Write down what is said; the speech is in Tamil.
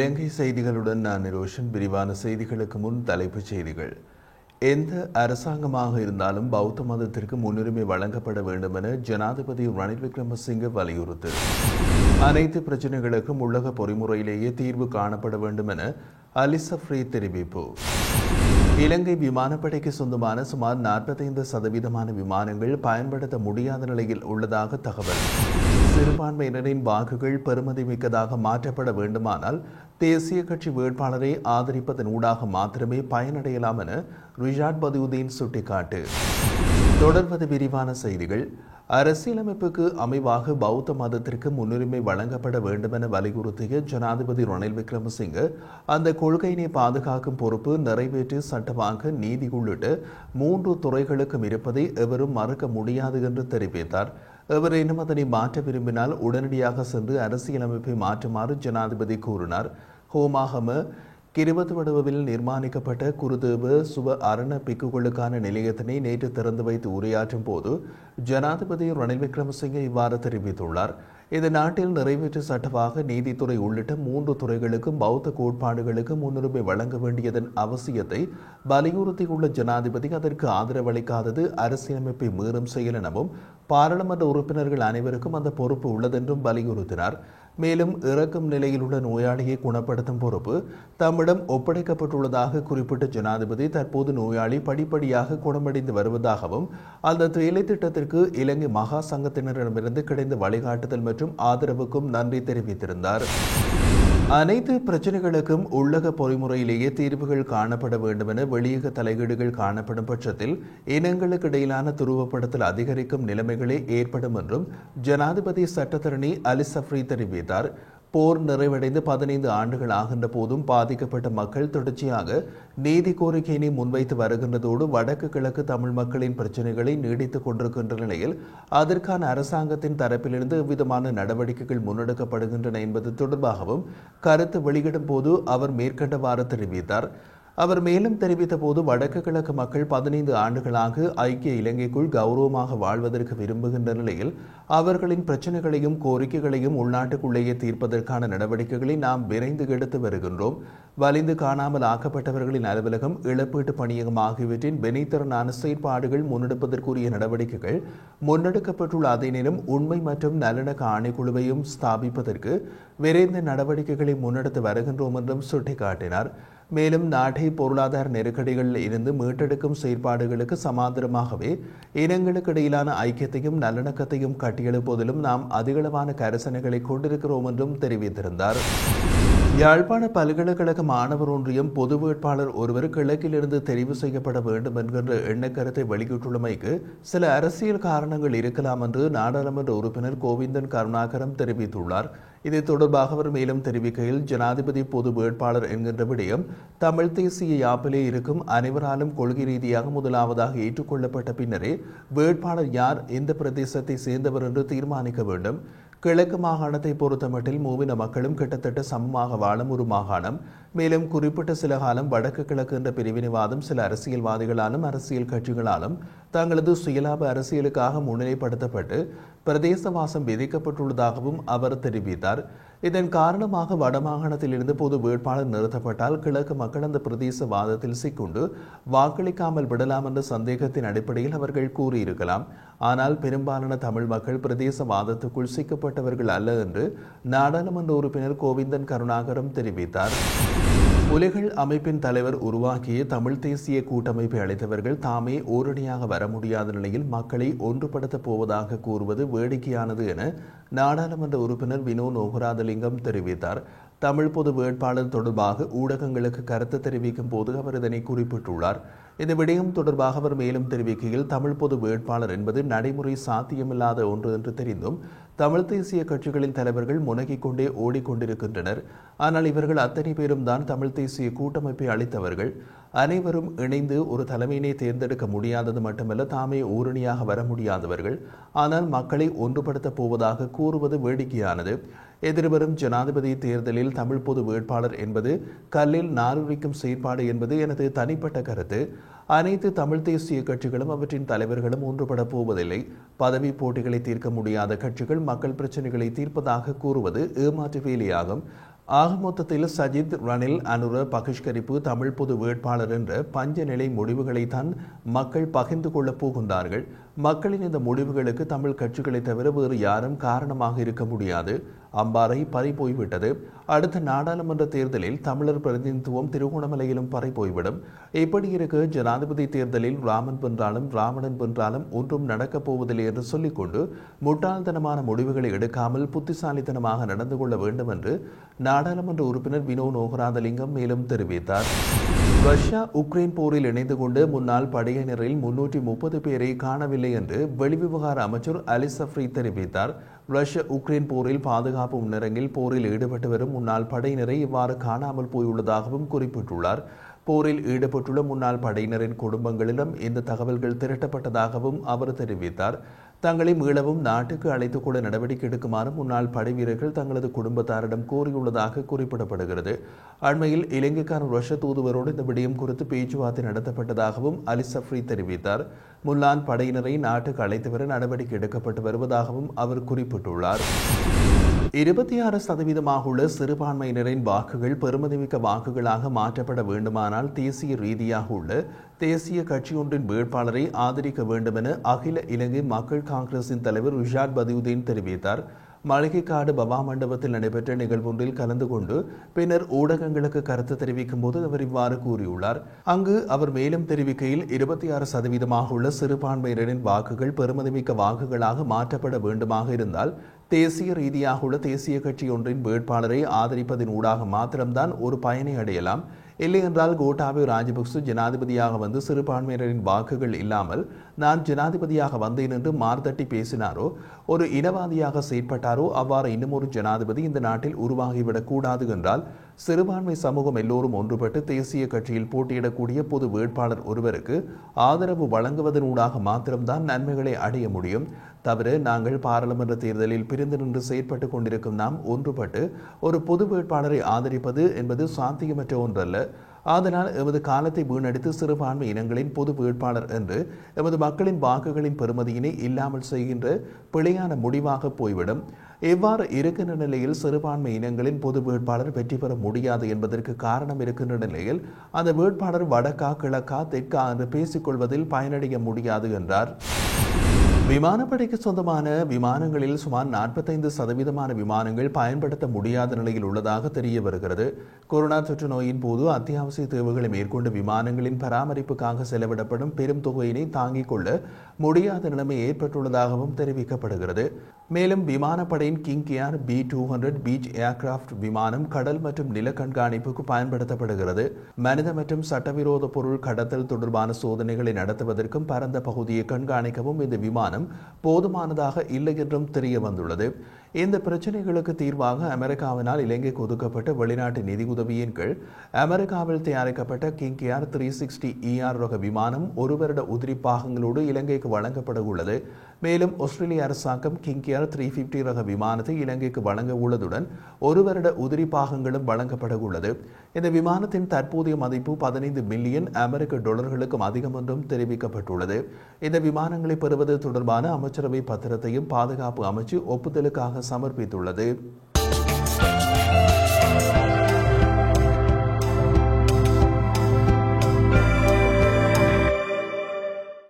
இலங்கை செய்திகளுடன் நான் நிரோஷன். விரிவான செய்திகளுக்கு முன் தலைப்புச் செய்திகள். எந்த அரசாங்கமாக இருந்தாலும் பௌத்த மதத்திற்கு முன்னுரிமை வழங்கப்பட வேண்டும் என ஜனாதிபதி ரணில் விக்ரமசிங்கே வலியுறுத்து. அனைத்து பிரச்சினைகளுக்கும் உள்ளக பொறிமுறையிலேயே தீர்வு காணப்பட வேண்டும் என அலி சஃப்ரி தெரிவிப்பு. இலங்கை விமானப்படைக்கு சொந்தமான சுமார் 45% விமானங்கள் பயன்படுத்த முடியாத நிலையில் உள்ளதாக தகவல். சிறுபான்மையினரின் வாக்குகள் பெறுமதி மிக்கதாக மாற்றப்பட வேண்டுமானால் தேசிய கட்சி வேட்பாளரை ஆதரிப்பதன் ஊடாக மாத்திரமே பயனடையலாம் என ரிஷாட் பதியுதீன் சுட்டிக்காட்டு. தொடர்வது விரிவான செய்திகள். அரசியலமைப்புக்கு அமைவாக பௌத்த மதத்திற்கு முன்னுரிமை வழங்கப்பட வேண்டும் என வலியுறுத்திய ஜனாதிபதி ரணில் விக்ரமசிங்கே அந்த கொள்கையினை பாதுகாக்கும் பொறுப்பு நிறைவேற்று சட்டமாக நீதி உள்ளிட்ட 3 துறைகளுக்கும் இருப்பதை எவரும் மறுக்க முடியாது என்று தெரிவித்தார். எவரேனும் அதனை மாற்ற விரும்பினால் உடனடியாக சென்று அரசியலமைப்பை மாற்றுமாறு ஜனாதிபதி கூறினார். ஹோமாகம கிருவத்துவடுவில் நிர்மாணிக்கப்பட்ட குருதேவ சுவ அரண பிக்குகளுக்கான நிலையத்தினை நேற்று திறந்து வைத்து உரையாற்றும் போது ஜனாதிபதி ரணில் விக்ரமசிங்கே இவ்வாறு தெரிவித்துள்ளார். இந்த நாட்டில் நிறைவேற்று சட்டமாக நீதித்துறை உள்ளிட்ட 3 துறைகளுக்கும் பௌத்த கோட்பாடுகளுக்கு முன்னுரிமை வழங்க வேண்டியதன் அவசியத்தை வலியுறுத்தியுள்ள ஜனாதிபதி அதற்கு ஆதரவளிக்காதது அரசியலமைப்பை மீறும் செயல் எனவும் பாராளுமன்ற உறுப்பினர்கள் அனைவருக்கும் அந்த பொறுப்பு உள்ளதென்றும் வலியுறுத்தினார். மேலும் இறக்கும் நிலையில் உள்ள நோயாளியை குணப்படுத்தும் பொறுப்பு தம்மிடம் ஒப்படைக்கப்பட்டுள்ளதாக குறிப்பிட்ட ஜனாதிபதி தற்போது நோயாளி படிப்படியாக குணமடைந்து வருவதாகவும் அந்த வேலை திட்டத்திற்கு இலங்கை மகா சங்கத்தினரிடமிருந்து கிடைத்த வழிகாட்டுதல் மற்றும் ஆதரவுக்கும் நன்றி தெரிவித்திருந்தார். அனைத்து பிரச்சினைகளுக்கும் உள்ளக பொறிமுறையிலேயே தீர்வுகள் காணப்பட வேண்டும் என வெளியக தலையீடுகள் காணப்படும் பட்சத்தில் இனங்களுக்கு இடையிலான துருவப்படுத்தல் அதிகரிக்கும் நிலைமைகளே ஏற்படும் என்றும் ஜனாதிபதி சட்டத்தரணி அலி சஃப்ரி தெரிவித்தார். போர் நிறைவடைந்து 15 ஆண்டுகள் ஆகின்ற போதும் பாதிக்கப்பட்ட மக்கள் தொடர்ச்சியாக நீதி கோரிக்கையினை முன்வைத்து வருகின்றதோடு வடக்கு கிழக்கு தமிழ் மக்களின் பிரச்சினைகளை நீடித்துக் கொண்டிருக்கின்ற நிலையில் அதற்கான அரசாங்கத்தின் தரப்பிலிருந்து எவ்விதமான நடவடிக்கைகள் முன்னெடுக்கப்படுகின்றன என்பது தொடர்பாகவும் கருத்து வெளியிடும் போது அவர் மேற்கண்டவாறு தெரிவித்தார். அவர் மேலும் தெரிவித்த போது வடக்கு கிழக்கு மக்கள் 15 ஆண்டுகளாக ஐக்கிய இலங்கைக்குள் கௌரவமாக வாழ்வதற்கு விரும்புகின்ற நிலையில் அவர்களின் பிரச்சனைகளையும் கோரிக்கைகளையும் உள்நாட்டுக்குள்ளேயே தீர்ப்பதற்கான நடவடிக்கைகளை நாம் விரைந்து எடுத்து வருகின்றோம். வலிந்து காணாமல் ஆக்கப்பட்டவர்களின் அலுவலகம், இழப்பீட்டு பணியகம் ஆகியவற்றின் வினைத்திறனான செயற்பாடுகள் முன்னெடுப்பதற்குரிய நடவடிக்கைகள் முன்னெடுக்கப்பட்டுள்ள அதே நேரம் உண்மை மற்றும் நல்லிணக்க ஆணைக்குழுவையும் ஸ்தாபிப்பதற்கு விரைந்த நடவடிக்கைகளை முன்னெடுத்து வருகின்றோம் என்றும் சுட்டிக்காட்டினார். மேலும் நாட்டை பொருளாதார நெருக்கடிகளில் இருந்து மீட்டெடுக்கும் செயற்பாடுகளுக்கு சமாந்தரமாகவே இனங்களுக்கு இடையிலான ஐக்கியத்தையும் நல்லிணக்கத்தையும் கட்டியெழுப்பதிலும் நாம் அதிகளவான கரிசனைகளை கொண்டிருக்கிறோம் என்றும் தெரிவித்திருந்தார். யாழ்ப்பாண பல்கலைக்கழக மாணவர் ஒன்றியம் பொது வேட்பாளர் ஒருவர் கிழக்கிலிருந்து தெரிவு செய்யப்பட வேண்டும் என்கின்ற எண்ணக்கருத்தை வெளியிட்டுள்ளமைக்கு சில அரசியல் காரணங்கள் இருக்கலாம் என்று நாடாளுமன்ற உறுப்பினர் கோவிந்தன் கருணாகரம் தெரிவித்துள்ளார். இது தொடர்பாக அவர் மேலும் தெரிவிக்கையில், ஜனாதிபதி பொது வேட்பாளர் என்கின்ற விடயம் தமிழ் தேசிய யாப்பிலே இருக்கும் அனைவராலும் கொள்கை ரீதியாக முதலாவதாக ஏற்றுக்கொள்ளப்பட்ட பின்னரே வேட்பாளர் யார், எந்த பிரதேசத்தை சேர்ந்தவர் என்று தீர்மானிக்க வேண்டும். கிழக்கு மாகாணத்தை பொறுத்தமட்டில் மூவின மக்களும் கிட்டத்தட்ட சமமாக வாழும் ஒரு மாகாணம். மேலும் குறிப்பிட்ட சில காலம் வடக்கு கிழக்கு என்ற பிரிவினைவாதம் சில அரசியல்வாதிகளாலும் அரசியல் கட்சிகளாலும் தங்களது சுயலாப அரசியலுக்காக முன்னிலைப்படுத்தப்பட்டு பிரதேசவாசம் விதிக்கப்பட்டுள்ளதாகவும் அவர் தெரிவித்தார். இதன் காரணமாக வடமாகாணத்தில் இருந்து பொது வேட்பாளர் நிறுத்தப்பட்டால் கிழக்கு மக்கள் அந்த பிரதேசவாதத்தில் சிக்குண்டு வாக்களிக்காமல் விடலாம் என்ற சந்தேகத்தின் அடிப்படையில் அவர்கள் கூறியிருக்கலாம். ஆனால் பெரும்பாலான தமிழ் மக்கள் பிரதேசவாதத்துக்குள் சிக்கப்பட்டவர்கள் அல்ல என்று நாடாளுமன்ற உறுப்பினர் கோவிந்தன் கருணாகரம் தெரிவித்தார். புலிகள் அமைப்பின் தலைவர் உருவாக்கிய தமிழ் தேசிய கூட்டமைப்பை அழைத்தவர்கள் தாமே ஓரணியாக வர முடியாத நிலையில் மக்களை ஒன்றுபடுத்தப் போவதாக கூறுவது வேடிக்கையானது என நாடாளுமன்ற உறுப்பினர் வினோ நோகராதலிங்கம் தெரிவித்தார். தமிழ் பொது வேட்பாளர் தொடர்பாக ஊடகங்களுக்கு கருத்து தெரிவிக்கும் போது அவர் இதனை குறிப்பிட்டுள்ளார். இந்த விடயம் தொடர்பாக அவர் மேலும் தெரிவிக்கையில், தமிழ் பொது வேட்பாளர் என்பது நடைமுறை சாத்தியமில்லாத ஒன்று என்று தெரிந்தும் தமிழ் தேசிய கட்சிகளின் தலைவர்கள் முனகிக் கொண்டே ஓடிக்கொண்டிருக்கின்றனர். ஆனால் இவர்கள் அத்தனை பேரும் தான் தமிழ் தேசிய கூட்டமைப்பை அளித்தவர்கள். அனைவரும் இணைந்து ஒரு தலைமையினை தேர்ந்தெடுக்க முடியாதது மட்டுமல்ல, தாமே ஊரணியாக வர முடியாதவர்கள். ஆனால் மக்களை ஒன்றுபடுத்தப் போவதாக கூறுவது வேடிக்கையானது. எதிர்வரும் ஜனாதிபதி தேர்தலில் தமிழ் பொது வேட்பாளர் என்பது கல்லில் நாலுரிக்கும் செயற்பாடு என்பது எனது தனிப்பட்ட கருத்து. அனைத்து தமிழ் தேசிய கட்சிகளும் அவற்றின் தலைவர்களும் ஒன்றுபட போவதில்லை. பதவி போட்டிகளை தீர்க்க முடியாத கட்சிகள் மக்கள் பிரச்சனைகளை தீர்ப்பதாக கூறுவது ஏமாற்று வேலையாகும். ஆக மொத்தத்தில் சஜித் ரணில் அனுர பகிஷ்கரிப்பு தமிழ் பொது வேட்பாளர் என்ற பஞ்ச நிலை முடிவுகளைத்தான் மக்கள் பகிர்ந்து கொள்ளப் போகின்றார்கள். மக்களின் இந்த முடிவுகளுக்கு தமிழ் கட்சிகளை தவிர வேறு யாரும் காரணமாக இருக்க முடியாது. அம்பாறை பறி போய்விட்டது. அடுத்த நாடாளுமன்ற தேர்தலில் தமிழர் பிரதிநிதித்துவம் திருகோணமலையிலும் பறி போய்விடும். இப்படி இருக்க ஜனாதிபதி தேர்தலில் ராமன் வென்றாலும் ராவணன் வென்றாலும் ஒன்றும் நடக்கப் போவதில்லை என்று சொல்லிக்கொண்டு முட்டாள்தனமான முடிவுகளை எடுக்காமல் புத்திசாலித்தனமாக நடந்து கொள்ள வேண்டும் என்று நாடாளுமன்ற உறுப்பினர் வினோ நோகராதலிங்கம் மேலும் தெரிவித்தார். ரஷ்யா உக்ரைன் போரில் இணைந்து கொண்டு முன்னாள் படையினரில் 330 பேரை காணவில்லை என்று வெளிவிவகார அமைச்சர் அலி சஃப்ரி தெரிவித்தார். ரஷ்யா உக்ரைன் போரில் பாதுகாப்பு முன்னரங்கில் போரில் ஈடுபட்டு வரும் முன்னாள் படையினரை இவ்வாறு காணாமல் போயுள்ளதாகவும் குறிப்பிட்டுள்ளார். போரில் ஈடுபட்டுள்ள முன்னாள் படையினரின் குடும்பங்களிடம் இந்த தகவல்கள் திரட்டப்பட்டதாகவும் அவர் தெரிவித்தார். தங்களை மீளவும் நாட்டுக்கு அழைத்துக் கொள்ள நடவடிக்கை எடுக்குமாறு முன்னாள் படை வீரர்கள் தங்களது குடும்பத்தாரிடம் கோரியுள்ளதாக குறிப்பிடப்படுகிறது. அண்மையில் இலங்கைக்கான ரஷ்ய தூதுவரோடு இந்த விடயம் குறித்து பேச்சுவார்த்தை நடத்தப்பட்டதாகவும் அலி சஃப்ரி தெரிவித்தார். முன்னாள் படையினரை நாட்டுக்கு அழைத்து வர நடவடிக்கை எடுக்கப்பட்டு வருவதாகவும் அவர் குறிப்பிட்டுள்ளார். 26% உள்ள சிறுபான்மையினரின் வாக்குகள் பெறுமதிமிக்க வாக்குகளாக மாற்றப்பட வேண்டுமானால் தேசிய ரீதியாக உள்ள தேசிய கட்சியொன்றின் வேட்பாளரை ஆதரிக்க வேண்டும் என அகில இலங்கை மக்கள் காங்கிரசின் தலைவர் ரிஷாட் பதியுதீன் தெரிவித்தார். மளிகைக்காடு பவா மண்டபத்தில் நடைபெற்ற நிகழ்வொன்றில் கலந்து கொண்டு பின்னர் ஊடகங்களுக்கு கருத்து தெரிவிக்கும் போது அவர் இவ்வாறு கூறியுள்ளார். அங்கு அவர் மேலும் தெரிவிக்கையில் 26% உள்ள சிறுபான்மையினரின் வாக்குகள் பெறுமதிமிக்க வாக்குகளாக மாற்றப்பட வேண்டுமாக இருந்தால் தேசிய ரீதியாக உள்ள தேசிய கட்சி ஒன்றின் வேட்பாளரை ஆதரிப்பதன் ஊடாக மாத்திரம்தான் ஒரு பயனை அடையலாம். இல்லையென்றால் கோட்டாபய ராஜபக்ச ஜனாதிபதியாக வந்து சிறுபான்மையினரின் வாக்குகள் இல்லாமல் நான் ஜனாதிபதியாக வந்தேன் என்று மார்தட்டி பேசினாரோ, ஒரு இனவாதியாக செயற்பட்டாரோ, அவ்வாறு இன்னும் ஒரு ஜனாதிபதி இந்த நாட்டில் உருவாகிவிடக் கூடாது என்றால் சிறுபான்மை சமூகம் எல்லோரும் ஒன்றுபட்டு தேசிய கட்சியில் போட்டியிடக்கூடிய பொது வேட்பாளர் ஒருவருக்கு ஆதரவு வழங்குவதனூடாக மாத்திரம்தான் நன்மைகளை அடைய முடியும். தவிர நாங்கள் பாராளுமன்ற தேர்தலில் பிரிந்து நின்று செயற்பட்டுக் கொண்டிருக்கும் நாம் ஒன்றுபட்டு ஒரு பொது வேட்பாளரை ஆதரிப்பது என்பது சாத்தியமற்ற ஒன்றல்ல. அதனால் எமது காலத்தை வீணடித்து சிறுபான்மை இனங்களின் பொது வேட்பாளர் என்று எமது மக்களின் வாக்குகளின் பெறுமதியினை இல்லாமல் செய்கின்ற பிழையான முடிவாக போய்விடும். இவ்வாறு இருக்கின்ற நிலையில் சிறுபான்மை இனங்களின் பொது வேட்பாளர் வெற்றி பெற முடியாது என்பதற்கு காரணம் இருக்கின்ற நிலையில் அந்த வேட்பாளர் வடக்கா கிழக்கா தெற்கா என்று பேசிக்கொள்வதில் பயனடைய முடியாது என்றார். விமானப்படைக்கு சொந்தமான விமானங்களில் சுமார் 45% விமானங்கள் பயன்படுத்த முடியாத நிலையில் உள்ளதாக தெரிய வருகிறது. கொரோனா தொற்று நோயின் போது அத்தியாவசிய தேவைகளை மேற்கொண்டு விமானங்களின் பராமரிப்புக்காக செலவிடப்படும் பெரும் தொகையினை தாங்கிக் கொள்ள முடியாத நிலைமை ஏற்பட்டுள்ளதாகவும் தெரிவிக்கப்படுகிறது. மேலும் விமானப்படையின் கிங் ஏர் B-200 பீச் ஏர்கிராப்ட் விமானம் கடல் மற்றும் நில கண்காணிப்புக்கு பயன்படுத்தப்படுகிறது. மனித மற்றும் சட்டவிரோத பொருள் கடத்தல் தொடர்பான சோதனைகளை நடத்துவதற்கும் பரந்த பகுதியை கண்காணிக்கவும் இந்த விமானம் போதுமானதாக இல்லை என்றும் தெரிய வந்துள்ளது. இந்த பிரச்சனைகளுக்கு தீர்வாக அமெரிக்காவினால் இலங்கைக்கு ஒதுக்கப்பட்ட வெளிநாட்டு நிதியுதவியின் கீழ் அமெரிக்காவில் தயாரிக்கப்பட்ட கிங் ஏர் 360 ER ரக விமானம் ஒரு வருட உதிரி பாகங்களோடு இலங்கைக்கு வழங்கப்பட உள்ளது. மேலும் ஆஸ்திரேலிய அரசாங்கம் கிங் ஏர் 350 ரக விமானத்தை இலங்கைக்கு வழங்க உள்ளதுடன் ஒரு வருட உதிரி பாகங்களும் வழங்கப்பட உள்ளது. இந்த விமானத்தின் தற்போதைய மதிப்பு 15 மில்லியன் அமெரிக்க டாலர்களுக்கும் அதிகம் என்றும் தெரிவிக்கப்பட்டுள்ளது. இந்த விமானங்களை பெறுவது தொடர்பான அமைச்சரவை பத்திரத்தையும் பாதுகாப்பு அமைச்சு ஒப்புதலுக்காக சமர்ப்பித்துள்ளது.